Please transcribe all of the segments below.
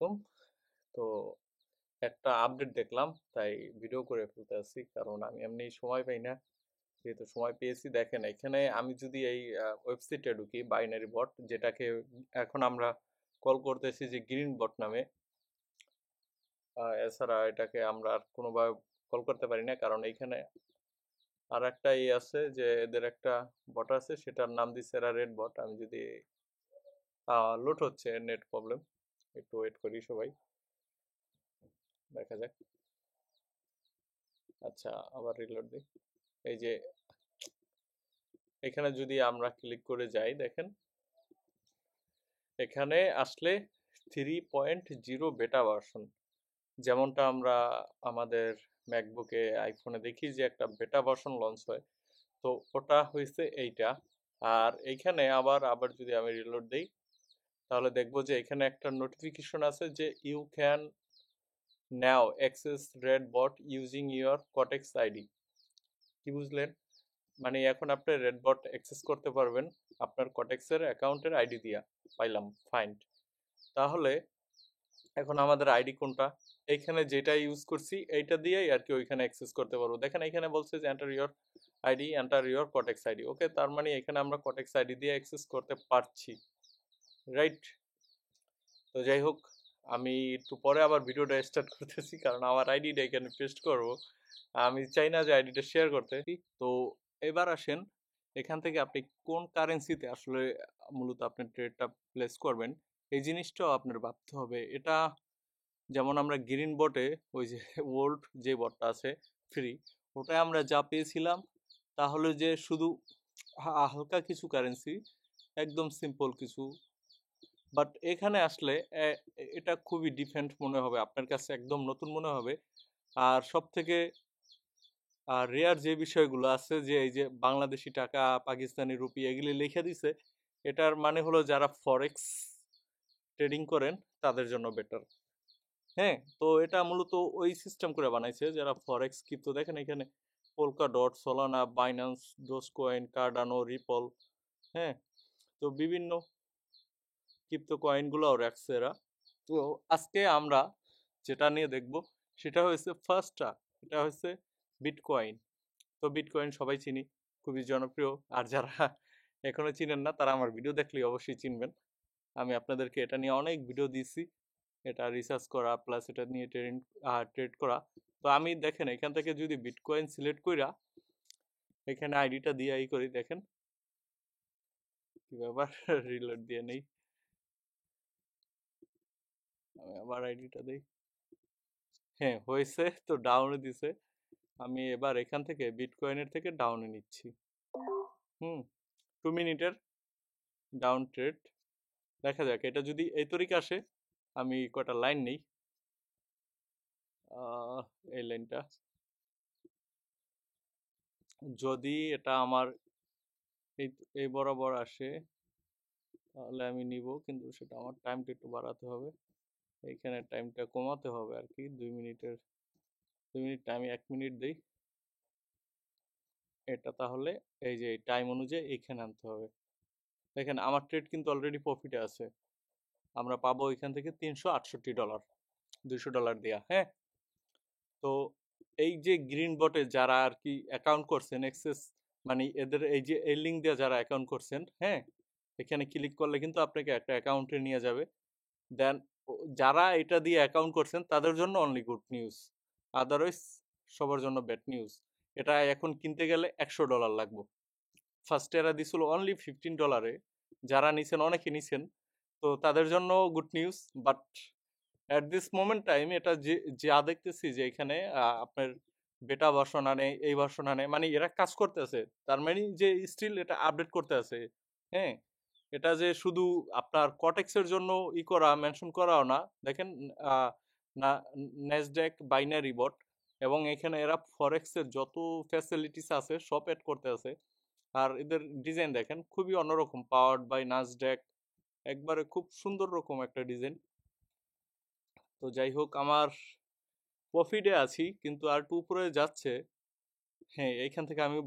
আলাইকুম। তো একটা আপডেট দেখলাম, তাই ভিডিও করে ফেলতে আসছি, কারণ আমি এমনি সময় পাই না। যেহেতু সময় পেয়েছি, দেখেন এখানে আমি যদি এই ওয়েবসাইটে ঢুকি, বাইনারি বট, যেটাকে এখন আমরা কল করতেছি যে গ্রিন বট নামে। এছাড়া এটাকে আমরা আর কোনোভাবে কল করতে পারি না, কারণ এইখানে আর একটা আছে যে এদের একটা বট আছে, সেটার নাম দিচ্ছে এরা রেড বট। আমি যদি লোড হচ্ছে, নেট প্রবলেম, একটু ওয়েট করি সবাই, দেখা যাক। আচ্ছা, আবার রিলোড দিই। এই যে এখানে যদি আমরা ক্লিক করে যাই, দেখেন এখানে আসলে 3.0 বেটা ভার্সন, যেমনটা আমরা আমাদের ম্যাকবুকে আইফোনে দেখি যে একটা বেটা ভার্সন লঞ্চ হয়, তো ওটা হয়েছে এইটা। আর এইখানে আবার আবার যদি আমি রিলোড দিই, তাহলে দেখবো যে এখানে একটা নোটিফিকেশন আছে যে you can now access red bot using your cortex ID. কি বুঝলেন? মানে এখন আপনি রেডবট অ্যাক্সেস করতে পারবেন আপনার কটেক্সের অ্যাকাউন্টের আইডি দিয়া। পাইলাম, ফাইন। তাহলে এখন আমাদের আইডি কোনটা? এইখানে যেটা ইউজ করছি এইটা দিয়েই আর কি ওইখানে অ্যাক্সেস করতে পারবো। দেখেন এখানে বলছে যে enter your ID, enter your cortex ID. Okay, তার মানে এখানে আমরা কটেক্স আইডি দিয়ে অ্যাক্সেস করতে পারছি, রাইট? তো যাই হোক, আমি একটু পরে আবার ভিডিওটা স্টার্ট করতেছি, কারণ আমার আইডিটা এখানে পেস্ট করব। আমি চাই না যে আইডিটা শেয়ার করতে। তো এবার আসেন, এখান থেকে আপনি কোন কারেন্সিতে আসলে মূলত আপনি ট্রেডটা প্লেস করবেন, এই জিনিসটাও আপনার ভাবতে হবে। এটা যেমন আমরা গ্রিন বটে, ওই যে ওল্ড যে বটটা আছে ফ্রি, ওটায় আমরা যা পেয়েছিলাম, তাহলে যে শুধু হালকা কিছু কারেন্সি, একদম সিম্পল কিছু। বাট এখানে আসলে এটা খুবই ডিফারেন্ট মনে হবে আপনার কাছে, একদম নতুন মনে হবে। আর সব থেকে রেয়ার যে বিষয়গুলো আছে, যে এই যে বাংলাদেশি টাকা, পাকিস্তানি রুপি এগুলি লিখে দিছে, এটার মানে হলো যারা ফরেক্স ট্রেডিং করেন তাদের জন্য বেটার। হ্যাঁ, তো এটা মূলত ওই সিস্টেম করে বানাইছে যারা ফরেক্স ক্রিপ্টো। দেখেন এখানে polka dot, Solana, Binance, Dogecoin, Cardano, ripple, হ্যাঁ, তো বিভিন্ন ক্রিপ্টো কয়েনগুলোও রাখছে এরা। তো আজকে আমরা যেটা নিয়ে দেখব সেটা হয়েছে ফার্স্টটা, এটা হচ্ছে বিটকয়েন। তো বিটকয়েন সবাই চিনি, খুবই জনপ্রিয়। আর যারা এখনো চিনেন না, তারা আমার ভিডিও দেখলেই অবশ্যই চিনবেন। আমি আপনাদেরকে এটা নিয়ে অনেক ভিডিও দিয়েছি, এটা রিসার্চ করা প্লাস এটা নিয়ে ট্রেড করা। তো আমি দেখেন এখান থেকে যদি বিটকয়েন সিলেক্ট কইরা এখানে আইডিটা দিয়ে করি, দেখেন কি ব্যাপার। রিলোড দিয়ে নেই, আমি আবার আইডিটা দিই। হ্যাঁ, হয়েছে, তো ডাউনে দিছে। আমি এবার এখান থেকে বিটকয়েনের থেকে ডাউনে নিচ্ছি। হুম, 2 মিনিটের ডাউন ট্রেড। দেখা যাক এটা যদি এই তরিকে আসে। আমি কটা লাইন নেই। আহ, এই লাইনটা যদি এটা আমার এই এই বরাবর আসে, তাহলে আমি নিব, কিন্তু সেটা আমার টাইমটা একটু বাড়াতে হবে। এইখানে টাইমটা কমাতে হবে আর কি, 2 মিনিটের। 2 মিনিট, আমি 1 মিনিট দিই। এটা তাহলে এই যে টাইম অনুযায়ী এইখানে আনতে হবে। দেখেন আমার ট্রেড কিন্তু অলরেডি প্রফিটে আছে। আমরা পাবো এখান থেকে $368, $200 দেয়া। হ্যাঁ, তো এই যে গ্রিন বটে যারা আর কি অ্যাকাউন্ট করছেন এক্সেস, মানে এদের এই যে এই লিঙ্ক দিয়ে যারা অ্যাকাউন্ট করছেন, হ্যাঁ, এখানে ক্লিক করলে কিন্তু আপনাকে একটা অ্যাকাউন্টে নিয়ে যাবে। দেন যারা এটা দিয়ে অ্যাকাউন্ট করছেন তাদের জন্য অনলি গুড নিউজ, আদারওয়াইজ সবার জন্য ব্যাড নিউজ। এটা এখন কিনতে গেলে $100 লাগবে। ফার্স্ট এরা দিছিল অনলি $15। যারা নিছেন, অনেকে নিছেন, তো তাদের জন্য good news. But at this moment time এটা যে যা দেখতেছি যে এখানে আপনার বেটা ভার্সন আনে, এই ভার্সন আনে, মানে এরা কাজ করতেছে, তার মানে যে স্টিল এটা আপডেট করতে আছে। হ্যাঁ, এটা যে শুধু আপনার কটেক্সের জন্য করা মেনশন করাও না। দেখেন আহ, না, ন্যাসড্যাক বাইনারি বট, এবং এখানে এরা ফরেক্সের যত ফ্যাসিলিটিস আছে সব অ্যাড করতে আছে। আর এদের ডিজাইন দেখেন খুবই অন্যরকম, পাওয়ার্ড বাই নাসড্যাক, একবারে খুব সুন্দর রকম একটা ডিজাইন। তো যাই হোক, আমার প্রফিটে আছি, কিন্তু আর একটু উপরে যাচ্ছে। হ্যাঁ, এইখান থেকে আমি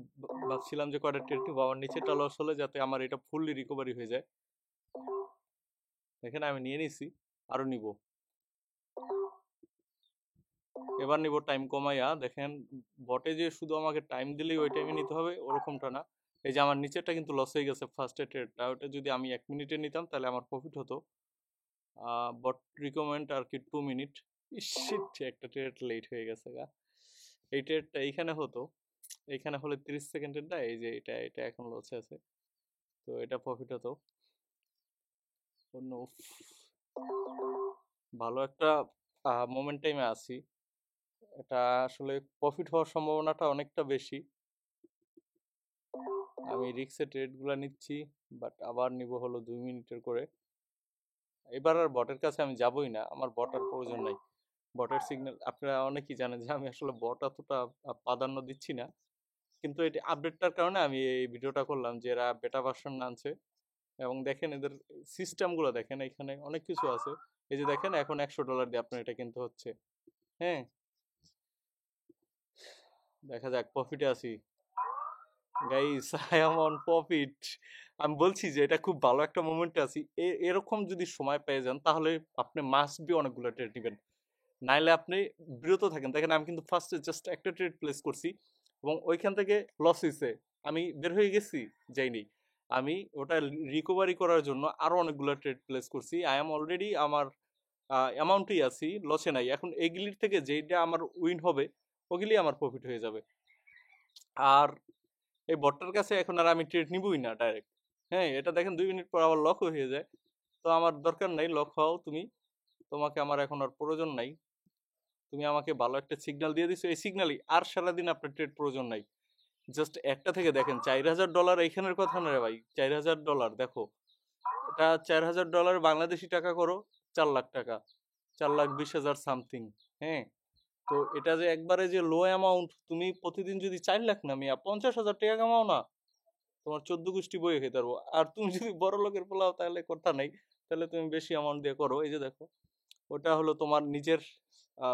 ভাবছিলাম যে কয়টা ট্রেড নিবো, আমার নিচেটা লস হলে যাতে আমার এটা ফুললি রিকভারি হয়ে যায়। এখানে আমি নিয়ে নিছি, আরো নিব। এবার নিব টাইম কমাইয়া। দেখেন বটে যে শুধু আমাকে টাইম দিলেই ওই টাইমে নিতে হবে ওরকমটা না। এই যে আমার নিচেরটা কিন্তু লস হয়ে গেছে ফার্স্টের ট্রেডটা, ওটা যদি আমি 1 মিনিটে নিতাম তাহলে আমার প্রফিট হতো। বট রিকমেন্ড আর কি 2 মিনিট। শিট, একটা ট্রেড লেট হয়ে গেছে গা। এই ট্রেডটা এইখানে হতো, এইখানে হলে 30 সেকেন্ডেরটা, এই যে এটা এটা এখন লসে আছে, তো এটা প্রফিট হতো। অন্য ভালো একটা মোমেন্ট টাইমে আছি, এটা আসলে প্রফিট হওয়ার সম্ভাবনাটা অনেকটা বেশি। আমি রিক্সে ট্রেডগুলো নিচ্ছি, বাট আবার নিব হলো 2 মিনিটের করে। এবার আর বটের কাছে আমি যাবই না, আমার বট আর প্রয়োজন নাই। বটের সিগন্যাল আপনারা অনেকেই জানেন যে আমি আসলে বট অতটা প্রাধান্য দিচ্ছি না, কিন্তু এটি আপডেটটার কারণে আমি এই ভিডিওটা করলাম যে এরা বেটা ভার্সন আনছে। এবং দেখেন এদের সিস্টেমগুলো দেখেন, এখানে অনেক কিছু আছে। এই যে দেখেন এখন $100 দিয়ে আপনার এটা কিনতে হচ্ছে। হ্যাঁ, দেখা যাক প্রফিটে আছি guys, I am on profit. আমি বলছি যে এটা খুব ভালো একটা মোমেন্টে আছি। এরকম যদি সময় পেয়ে যান তাহলে আপনি মাস্ট বি অনেকগুলো ট্রেড নেবেন, নাইলে আপনি বিরত থাকেন। দেখেন আমি কিন্তু ফার্স্টে জাস্ট একটা ট্রেড প্লেস করছি এবং ওইখান থেকে লস হয়েছে, আমি বের হয়ে গেছি, যাইনি। আমি ওটা রিকভারি করার জন্য আরো অনেকগুলো ট্রেড প্লেস করছি। আই এম অলরেডি আমার অ্যামাউন্টেই আছি, লসে নাই। এখন এগুলির থেকে যেটা আমার উইন হবে ওগুলি আমার প্রফিট হয়ে যাবে। আর এই বটটার কাছে এখন আর আমি ট্রেড নিবই না ডাইরেক্ট। হ্যাঁ, এটা দেখেন 2 মিনিট পর আবার লক হয়ে যায়। তো আমার দরকার নাই, লক হও তুমি, তোমাকে আমার এখন আর প্রয়োজন নাই। তুমি আমাকে ভালো একটা সিগন্যাল দিয়ে দিছো, এই সিগন্যালই আর সারাদিন আপনার ট্রেড প্রয়োজন নাই। জাস্ট একটা থেকে দেখেন $4000 এইখানের কথা না রে ভাই, $4000 দেখো, এটা $4000 বাংলাদেশি টাকা করো 4 লাখ টাকা, 4,20,000 সামথিং। হ্যাঁ, তো এটা যে একবারে যে লো অ্যামাউন্ট, তুমি প্রতিদিন যদি 4 লাখ না মিয়া 50,000 টাকা কামাও না, তোমার 14 গোষ্ঠী বইয়ে খেতে পারবো। আর তুমি যদি বড় লোকের পোলাও তাহলে কথা নাই, তাহলে তুমি বেশি অ্যামাউন্ট দিয়ে করো। এই যে দেখো, ওটা হলো তোমার নিজের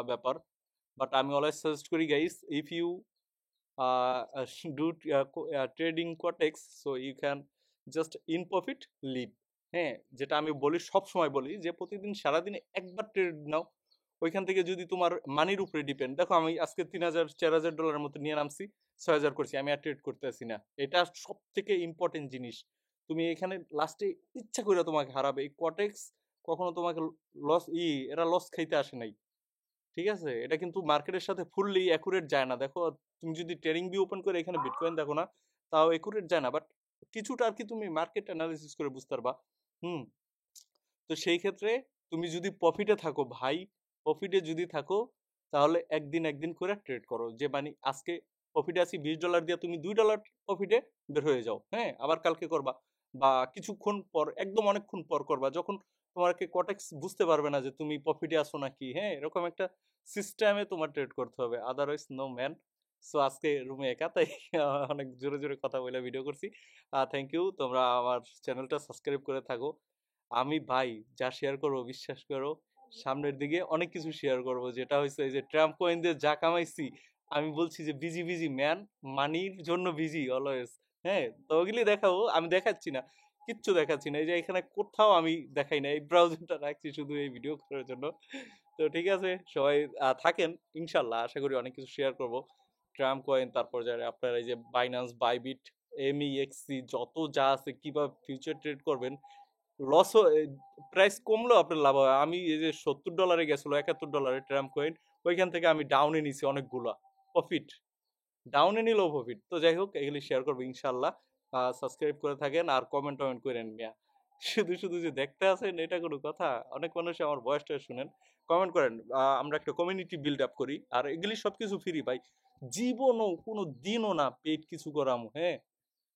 ব্যাপার। বাট আমি অলওয়েজ সাজেস্ট করি guys, if you do trading quotex, so you can just in profit live। হ্যাঁ, যেটা আমি বলি সব সময় বলি যে প্রতিদিন সারাদিনে একবার ট্রেড নাও, ওইখান থেকে যদি তোমার মানির উপরে ডিপেন্ড। দেখো আমি আজকে 3,000 4,000 ডলারের মতো নিয়ে নামছি, 6,000 করছি, আমি আর ট্রেড করতে আসি না। এটা সব থেকে ইম্পর্টেন্ট জিনিস। তুমি এখানে লাস্টে ইচ্ছা করে তোমাকে হারাবে। এই কটেক্স কখনো তোমাকে লস এরা লস খাইতে আসে নাই, ঠিক আছে? এটা কিন্তু মার্কেটের সাথে ফুললি অ্যাকুরেট যায় না। দেখো, তুমি যদি ট্রেডিং ভিউ ওপেন করে এখানে বিটকয়েন দেখো না, তাও অ্যাকুরেট যায় না, বাট কিছুটা আর কি তুমি মার্কেট অ্যানালিসিস করে বুঝতে পারবা। হুম, তো সেই ক্ষেত্রে তুমি যদি প্রফিটে থাকো ভাই, প্রফিটে যদি থাকো তাহলে একদিন একদিন করে ট্রেড করো। যে মানে আজকে প্রফিটে আছি $20 দিয়ে তুমি $2 প্রফিটে বের হয়ে যাও। হ্যাঁ, আবার কালকে করবা, বা কিছুক্ষণ পর, একদম অনেকক্ষণ পর করবা, যখন তোমাকে কটেক্স বুঝতে পারবে না যে তুমি প্রফিটে আসো নাকি। হ্যাঁ, এরকম একটা সিস্টেমে তোমার ট্রেড করতে হবে, আদারওয়াইজ নো ম্যান। সো আজকে রুমে একা, তাই অনেক জোরে জোরে কথা বলে ভিডিও করছি। থ্যাংক ইউ, তোমরা আমার চ্যানেলটা সাবস্ক্রাইব করে থাকো। আমি ভাই যা শেয়ার করবো বিশ্বাস করো, সামনের দিকে অনেক কিছু শেয়ার করব, যেটা হয়েছে এই যে ট্রাম্প কয়েন দিয়ে যা কামাইছি। আমি বলছি যে বিজি বিজি ম্যান, মানির জন্য বিজি অলওয়েজ। হ্যাঁ, তো ওগুলি দেখাবো, আমি দেখাচ্ছি না, কিচ্ছু দেখাচ্ছি না। এই যে এখানে কোথাও আমি দেখাই না, এই ব্রাউজারটা রাখছি শুধু এই ভিডিও করার জন্য। তো ঠিক আছে, সবাই থাকেন, ইনশাল্লাহ আশা করি অনেক কিছু শেয়ার করব। ট্রাম্প কয়েন, তারপর যারা আপনার এই যে বাইন্যান্স, বাইবিট, এমইএক্সসি, যত যা আছে, কিভাবে ফিউচার ট্রেড করবেন। লস, প্রাইস কমলেও আপনার লাভ হয়। আমি এই যে $70 গেছিল, $71 ট্রাম্প কয়েন, ওইখান থেকে আমি ডাউনে নিছি অনেকগুলা, প্রফিট ডাউনে নিলেও প্রফিট। তো যাই হোক, এগুলি শেয়ার করবো ইনশাল্লাহ। সাবস্ক্রাইব করে থাকেন আর কমেন্ট টমেন্ট করেন মিয়া। শুধু শুধু যে দেখতে আসেন এটা কোনো কথা? অনেক মানুষ আমার ভয়েসটা শুনেন, কমেন্ট করেন। আমরা একটা কমিউনিটি বিল্ড আপ করি, আর এগুলি সবকিছু ফ্রি ভাই। জীবনও কোনো দিনও না পেইড কিছু করাম। হ্যাঁ,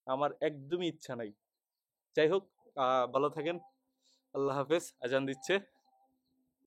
আমার একদমই ইচ্ছা নাই। যাই হোক, ভালো থাকেন। আল্লাহ হাফেজ, আজান দিচ্ছে।